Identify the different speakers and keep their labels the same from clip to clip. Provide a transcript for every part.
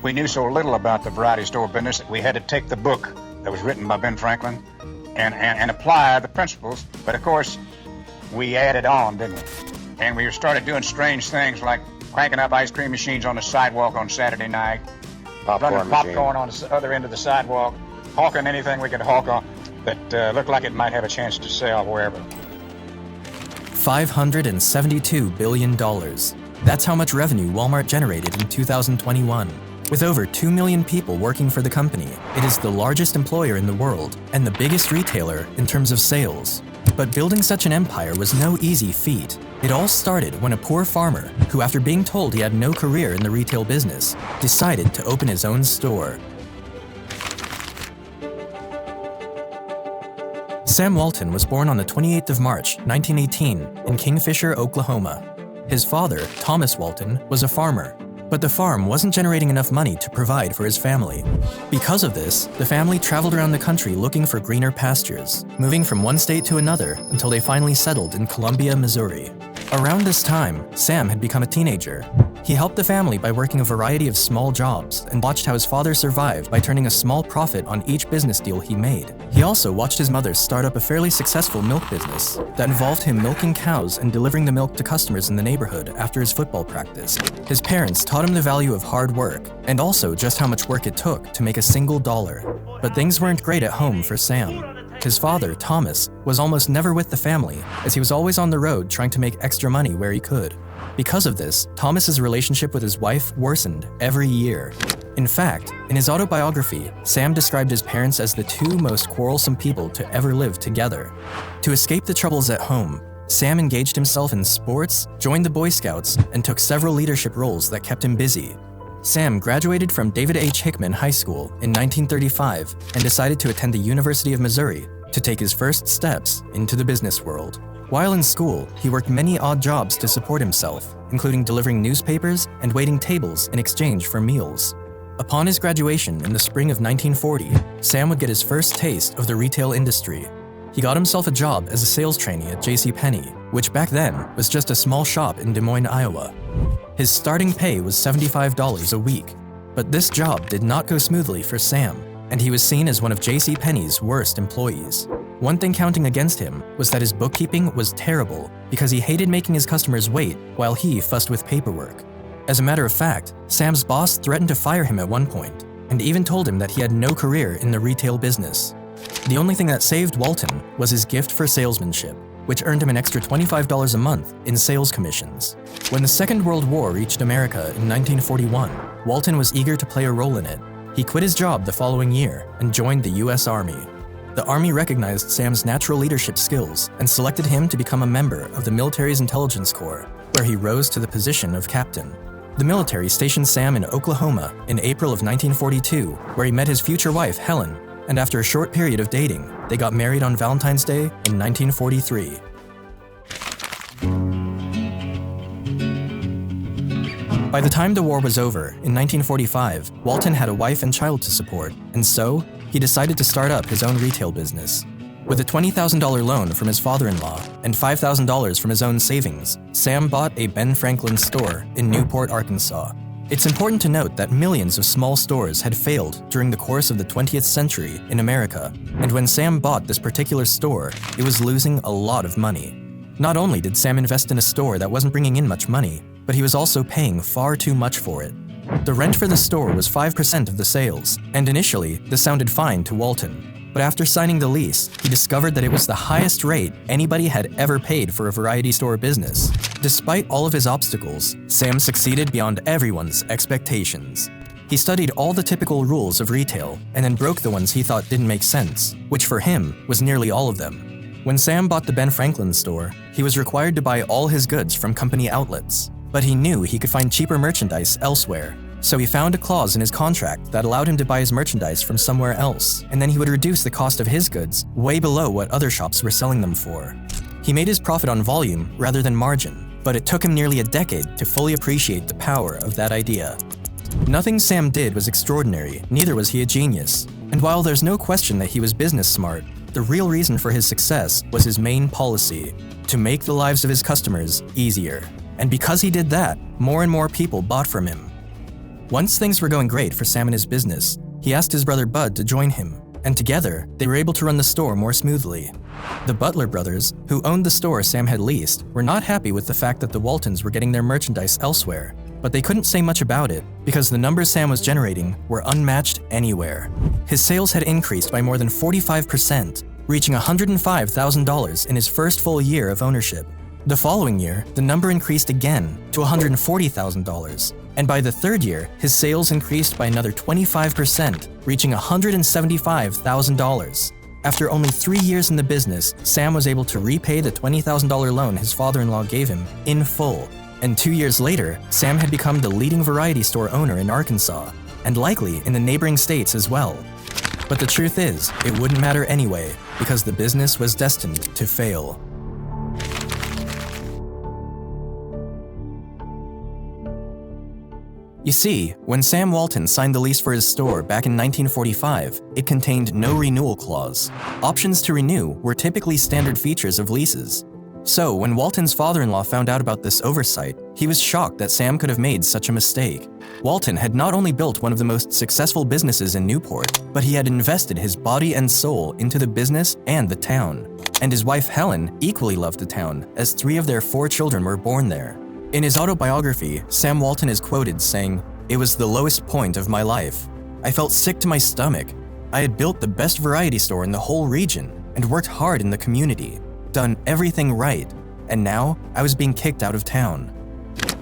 Speaker 1: We knew so little about the variety store business that we had to take the book that was written by Ben Franklin and apply the principles. But of course, we added on, didn't we? And we started doing strange things like cranking up ice cream machines on the sidewalk on Saturday night, running popcorn on the other end of the sidewalk, hawking anything we could hawk on that looked like it might have a chance to sell wherever.
Speaker 2: $572 billion. That's how much revenue Walmart generated in 2021. With over 2 million people working for the company, it is the largest employer in the world and the biggest retailer in terms of sales. But building such an empire was no easy feat. It all started when a poor farmer, who after being told he had no career in the retail business, decided to open his own store. Sam Walton was born on the 28th of March, 1918, in Kingfisher, Oklahoma. His father, Thomas Walton, was a farmer, but the farm wasn't generating enough money to provide for his family. Because of this, the family traveled around the country looking for greener pastures, moving from one state to another until they finally settled in Columbia, Missouri. Around this time, Sam had become a teenager. He helped the family by working a variety of small jobs and watched how his father survived by turning a small profit on each business deal he made. He also watched his mother start up a fairly successful milk business that involved him milking cows and delivering the milk to customers in the neighborhood after his football practice. His parents taught him the value of hard work and also just how much work it took to make a single dollar. But things weren't great at home for Sam. His father, Thomas, was almost never with the family, as he was always on the road trying to make extra money where he could. Because of this, Thomas's relationship with his wife worsened every year. In fact, in his autobiography, Sam described his parents as the two most quarrelsome people to ever live together. To escape the troubles at home, Sam engaged himself in sports, joined the Boy Scouts, and took several leadership roles that kept him busy. Sam graduated from David H. Hickman High School in 1935 and decided to attend the University of Missouri to take his first steps into the business world. While in school, he worked many odd jobs to support himself, including delivering newspapers and waiting tables in exchange for meals. Upon his graduation in the spring of 1940, Sam would get his first taste of the retail industry. He got himself a job as a sales trainee at JCPenney, which back then was just a small shop in Des Moines, Iowa. His starting pay was $75 a week, but this job did not go smoothly for Sam, and he was seen as one of JCPenney's worst employees. One thing counting against him was that his bookkeeping was terrible because he hated making his customers wait while he fussed with paperwork. As a matter of fact, Sam's boss threatened to fire him at one point, and even told him that he had no career in the retail business. The only thing that saved Walton was his gift for salesmanship, which earned him an extra $25 a month in sales commissions. When the Second World War reached America in 1941, Walton was eager to play a role in it. He quit his job the following year and joined the U.S. Army. The Army recognized Sam's natural leadership skills and selected him to become a member of the military's intelligence corps, where he rose to the position of captain. The military stationed Sam in Oklahoma in April of 1942, where he met his future wife, Helen, and after a short period of dating, they got married on Valentine's Day in 1943. By the time the war was over, in 1945, Walton had a wife and child to support, and so he decided to start up his own retail business. With a $20,000 loan from his father-in-law and $5,000 from his own savings, Sam bought a Ben Franklin store in Newport, Arkansas. It's important to note that millions of small stores had failed during the course of the 20th century in America, and when Sam bought this particular store, it was losing a lot of money. Not only did Sam invest in a store that wasn't bringing in much money, but he was also paying far too much for it. The rent for the store was 5% of the sales, and initially, this sounded fine to Walton. But after signing the lease, he discovered that it was the highest rate anybody had ever paid for a variety store business. Despite all of his obstacles, Sam succeeded beyond everyone's expectations. He studied all the typical rules of retail and then broke the ones he thought didn't make sense, which for him was nearly all of them. When Sam bought the Ben Franklin store, he was required to buy all his goods from company outlets, but he knew he could find cheaper merchandise elsewhere. So he found a clause in his contract that allowed him to buy his merchandise from somewhere else, and then he would reduce the cost of his goods way below what other shops were selling them for. He made his profit on volume rather than margin, but it took him nearly a decade to fully appreciate the power of that idea. Nothing Sam did was extraordinary, neither was he a genius. And while there's no question that he was business smart, the real reason for his success was his main policy: to make the lives of his customers easier. And because he did that, more and more people bought from him. Once things were going great for Sam and his business, he asked his brother Bud to join him, and together, they were able to run the store more smoothly. The Butler brothers, who owned the store Sam had leased, were not happy with the fact that the Waltons were getting their merchandise elsewhere, but they couldn't say much about it because the numbers Sam was generating were unmatched anywhere. His sales had increased by more than 45%, reaching $105,000 in his first full year of ownership. The following year, the number increased again to $140,000, and by the third year, his sales increased by another 25%, reaching $175,000. After only 3 years in the business, Sam was able to repay the $20,000 loan his father-in-law gave him in full. And 2 years later, Sam had become the leading variety store owner in Arkansas, and likely in the neighboring states as well. But the truth is, it wouldn't matter anyway, because the business was destined to fail. You see, when Sam Walton signed the lease for his store back in 1945, it contained no renewal clause. Options to renew were typically standard features of leases. So, when Walton's father-in-law found out about this oversight, he was shocked that Sam could have made such a mistake. Walton had not only built one of the most successful businesses in Newport, but he had invested his body and soul into the business and the town. And his wife Helen equally loved the town, as 3 of their 4 children were born there. In his autobiography, Sam Walton is quoted saying, "It was the lowest point of my life. I felt sick to my stomach. I had built the best variety store in the whole region and worked hard in the community, done everything right, and now I was being kicked out of town."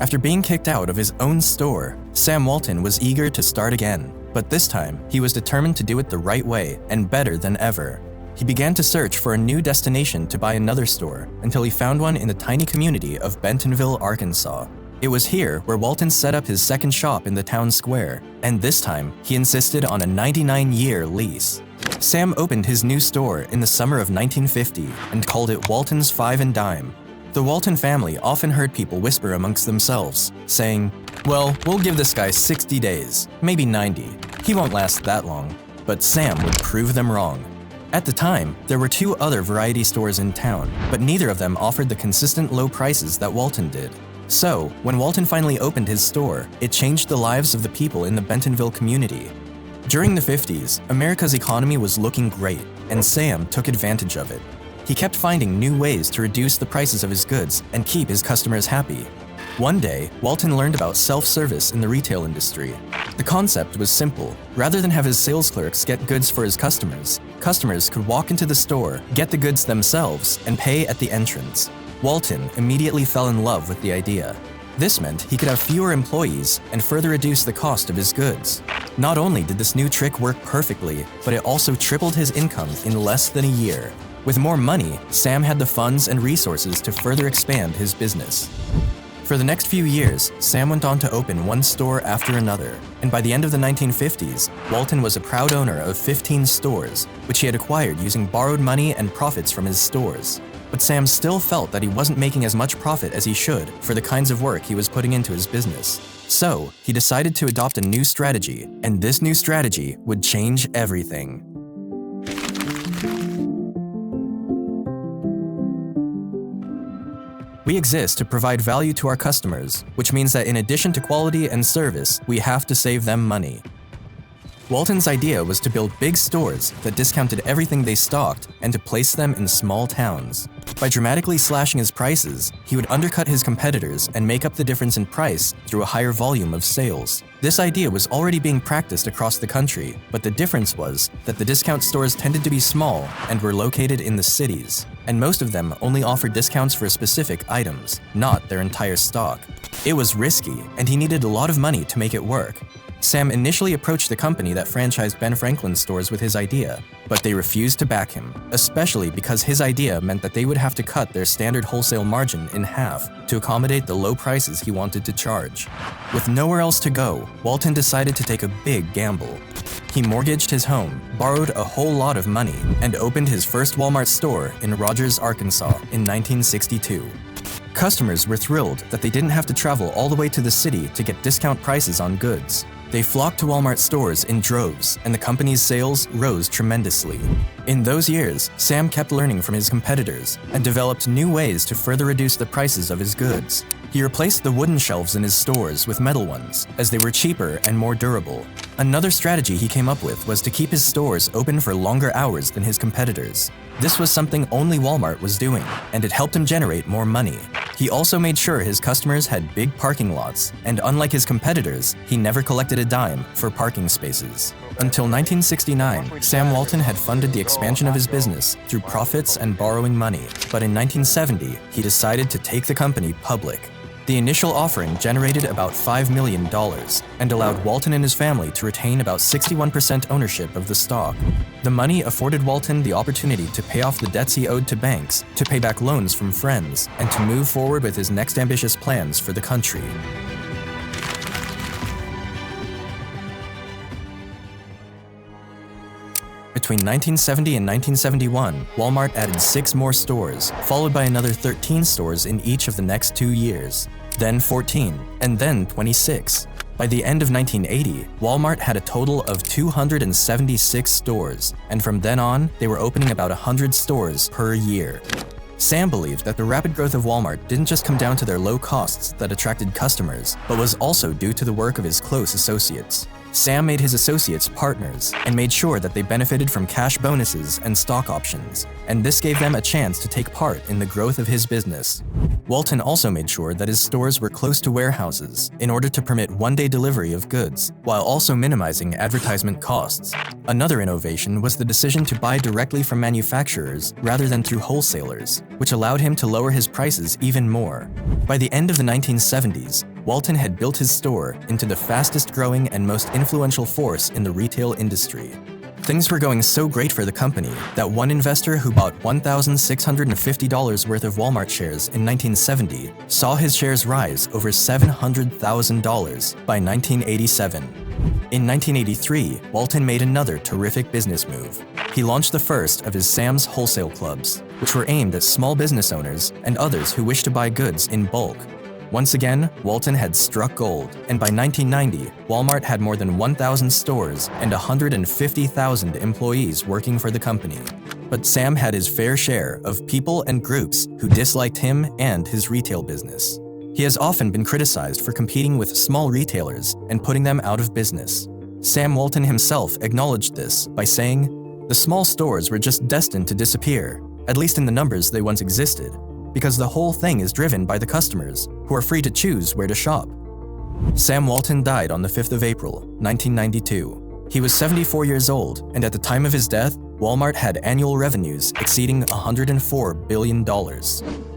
Speaker 2: After being kicked out of his own store, Sam Walton was eager to start again, but this time he was determined to do it the right way and better than ever. He began to search for a new destination to buy another store until he found one in the tiny community of Bentonville, Arkansas. It was here where Walton set up his second shop in the town square, and this time he insisted on a 99-year lease. Sam opened his new store in the summer of 1950 and called it Walton's Five and Dime. The Walton family often heard people whisper amongst themselves, saying, "Well, we'll give this guy 60 days, maybe 90. He won't last that long." But Sam would prove them wrong. At the time, there were 2 other variety stores in town, but neither of them offered the consistent low prices that Walton did. So, when Walton finally opened his store, it changed the lives of the people in the Bentonville community. During the 50s, America's economy was looking great, and Sam took advantage of it. He kept finding new ways to reduce the prices of his goods and keep his customers happy. One day, Walton learned about self-service in the retail industry. The concept was simple. Rather than have his sales clerks get goods for his customers, customers could walk into the store, get the goods themselves, and pay at the entrance. Walton immediately fell in love with the idea. This meant he could have fewer employees and further reduce the cost of his goods. Not only did this new trick work perfectly, but it also tripled his income in less than a year. With more money, Sam had the funds and resources to further expand his business. For the next few years, Sam went on to open one store after another, and by the end of the 1950s, Walton was a proud owner of 15 stores, which he had acquired using borrowed money and profits from his stores. But Sam still felt that he wasn't making as much profit as he should for the kinds of work he was putting into his business. So, he decided to adopt a new strategy, and this new strategy would change everything. We exist to provide value to our customers, which means that in addition to quality and service, we have to save them money. Walton's idea was to build big stores that discounted everything they stocked and to place them in small towns. By dramatically slashing his prices, he would undercut his competitors and make up the difference in price through a higher volume of sales. This idea was already being practiced across the country, but the difference was that the discount stores tended to be small and were located in the cities, and most of them only offered discounts for specific items, not their entire stock. It was risky, and he needed a lot of money to make it work. Sam initially approached the company that franchised Ben Franklin's stores with his idea, but they refused to back him, especially because his idea meant that they would have to cut their standard wholesale margin in half to accommodate the low prices he wanted to charge. With nowhere else to go, Walton decided to take a big gamble. He mortgaged his home, borrowed a whole lot of money, and opened his first Walmart store in Rogers, Arkansas in 1962. Customers were thrilled that they didn't have to travel all the way to the city to get discount prices on goods. They flocked to Walmart stores in droves, and the company's sales rose tremendously. In those years, Sam kept learning from his competitors and developed new ways to further reduce the prices of his goods. He replaced the wooden shelves in his stores with metal ones, as they were cheaper and more durable. Another strategy he came up with was to keep his stores open for longer hours than his competitors. This was something only Walmart was doing, and it helped him generate more money. He also made sure his customers had big parking lots, and unlike his competitors, he never collected a dime for parking spaces. Until 1969, Sam Walton had funded the expansion of his business through profits and borrowing money, but in 1970, he decided to take the company public. The initial offering generated about $5 million and allowed Walton and his family to retain about 61% ownership of the stock. The money afforded Walton the opportunity to pay off the debts he owed to banks, to pay back loans from friends, and to move forward with his next ambitious plans for the country. Between 1970 and 1971, Walmart added 6 more stores, followed by another 13 stores in each of the next 2 years, then 14, and then 26. By the end of 1980, Walmart had a total of 276 stores, and from then on, they were opening about 100 stores per year. Sam believed that the rapid growth of Walmart didn't just come down to their low costs that attracted customers, but was also due to the work of his close associates. Sam made his associates partners and made sure that they benefited from cash bonuses and stock options, and this gave them a chance to take part in the growth of his business. Walton also made sure that his stores were close to warehouses in order to permit one-day delivery of goods, while also minimizing advertisement costs. Another innovation was the decision to buy directly from manufacturers rather than through wholesalers, which allowed him to lower his prices even more. By the end of the 1970s, Walton had built his store into the fastest-growing and most influential force in the retail industry. Things were going so great for the company that one investor who bought $1,650 worth of Walmart shares in 1970 saw his shares rise over $700,000 by 1987. In 1983, Walton made another terrific business move. He launched the first of his Sam's Wholesale Clubs, which were aimed at small business owners and others who wished to buy goods in bulk. Once again, Walton had struck gold, and by 1990, Walmart had more than 1,000 stores and 150,000 employees working for the company. But Sam had his fair share of people and groups who disliked him and his retail business. He has often been criticized for competing with small retailers and putting them out of business. Sam Walton himself acknowledged this by saying, "The small stores were just destined to disappear, at least in the numbers they once existed, because the whole thing is driven by the customers, who are free to choose where to shop." Sam Walton died on the 5th of April, 1992. He was 74 years old, and at the time of his death, Walmart had annual revenues exceeding $104 billion.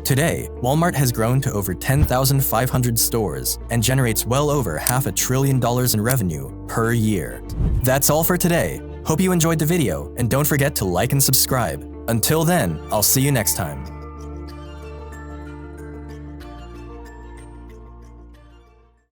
Speaker 2: Today, Walmart has grown to over 10,500 stores and generates well over $500 billion in revenue per year. That's all for today. Hope you enjoyed the video, and don't forget to like and subscribe. Until then, I'll see you next time.